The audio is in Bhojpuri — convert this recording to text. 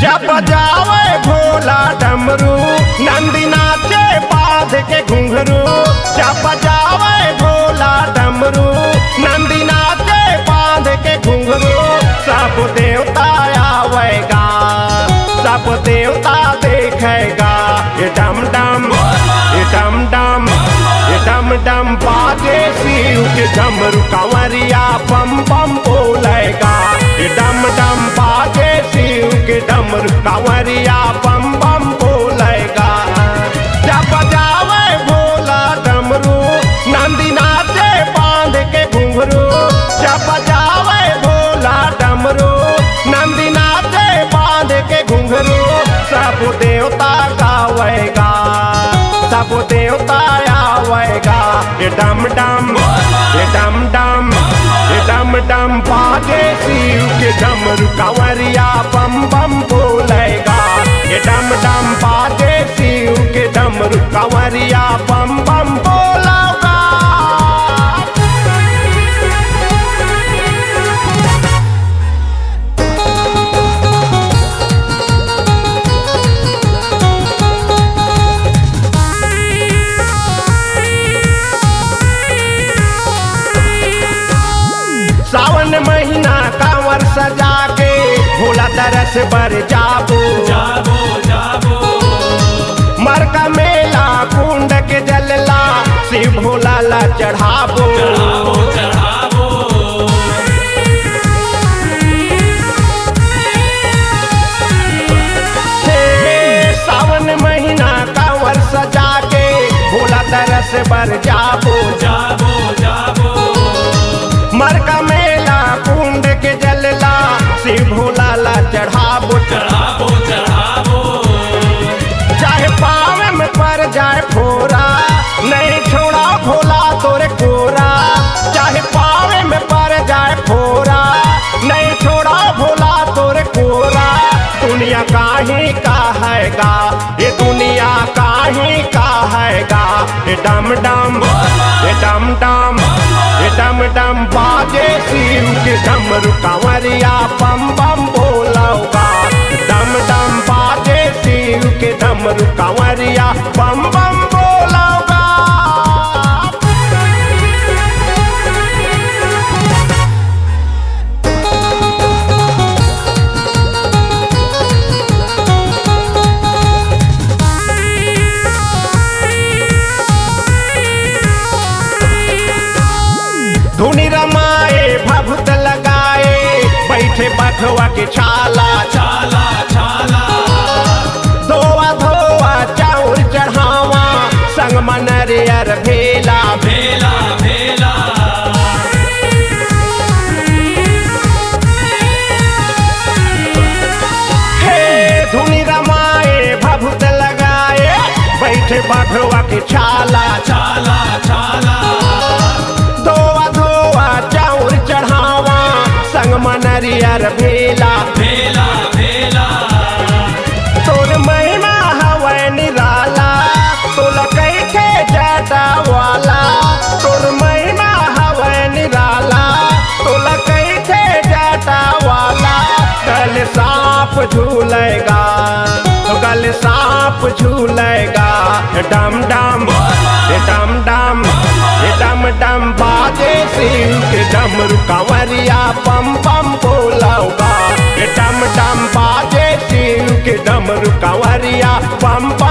जब बजावे भोला डमरू नंदी नाचे बांध के घुंघरू। जब बजावे भोला डमरू नंदी नाचे बांध के घुंघरू। सब देवता आवेगा सब देवता देखेगा। ये डम डम ये डम डम ये डम डम बाजे शिव के डमरू कंवरिया बम बम बोलेगा। ये डम डम बाजे शिव के डमरू कंवरिया बम बम बोलेगा। जब बजावे भोला डमरू नंदी नाचे बांध के घुंघरू। जब बजावे भोला डमरू नंदी नाचे बांध के घुंघरू। सब देवता गावेगा सब देवता आवेगा। ये डम डम ये डम डम ये डम डम बाजे शिव के डमरू कंवरिया बम बम बोलेगा। ये डम डम बाजे शिव के डमरू कंवरिया बम बम बोलेगा। सावन महीना कांवर सजा के भोला तरस बर जाबो जाबो जाबो। मरका मेला कुंड के जलला शिव भोला ला चढ़ाबो चढ़ाबो चढ़ाबो। सावन महीना कांवर सजा के भोला तरस बर जाबो जाबो जाबो। मरका मेला कुंड के जलला शिव भोला ला चढ़ाबो चढ़ाबो चढ़ाबो। चाहे पावे में पर जाए फोरा नहीं छोड़ा भोला तोरे कोरा। चाहे पावे में पर जाए फोरा नहीं छोड़ा भोला तोरे कोरा। दुनिया काहे का हैगा ये दुनिया काहे का हैगा। ये डम डम ये डम डम ये डम डम बाजे शिव के डमरू कंवरिया बम बम बोलेगा। डम डम बाजे शिव के डमरू कंवरिया बम बम बोलेगा। धुनी रमाए भभूत लगाए बैठे बखवा के छाला छाला छाला। धोआ धोआ चाउर चढ़ावा संग मनरियर भेला भेला भेला। हे धुनी रमाए भभूत लगाए बैठे बखवा के छाला छाला छाला। चाउर चढ़ावा संग मनरियर भेला भेला भेला। तोर महिमा हवै निराला तोला कैठे जाता वाला। तोर महिमा हवै निराला तोला कैठे जाता वाला। कल सांप झूलेगा कल सांप झूलेगा। डम डम ये डम डम ये डम डम बाजे शिव के डमरू कंवरिया बम बम बोलेगा। ये डम डम बाजे शिव के डमरू कंवरिया बम बम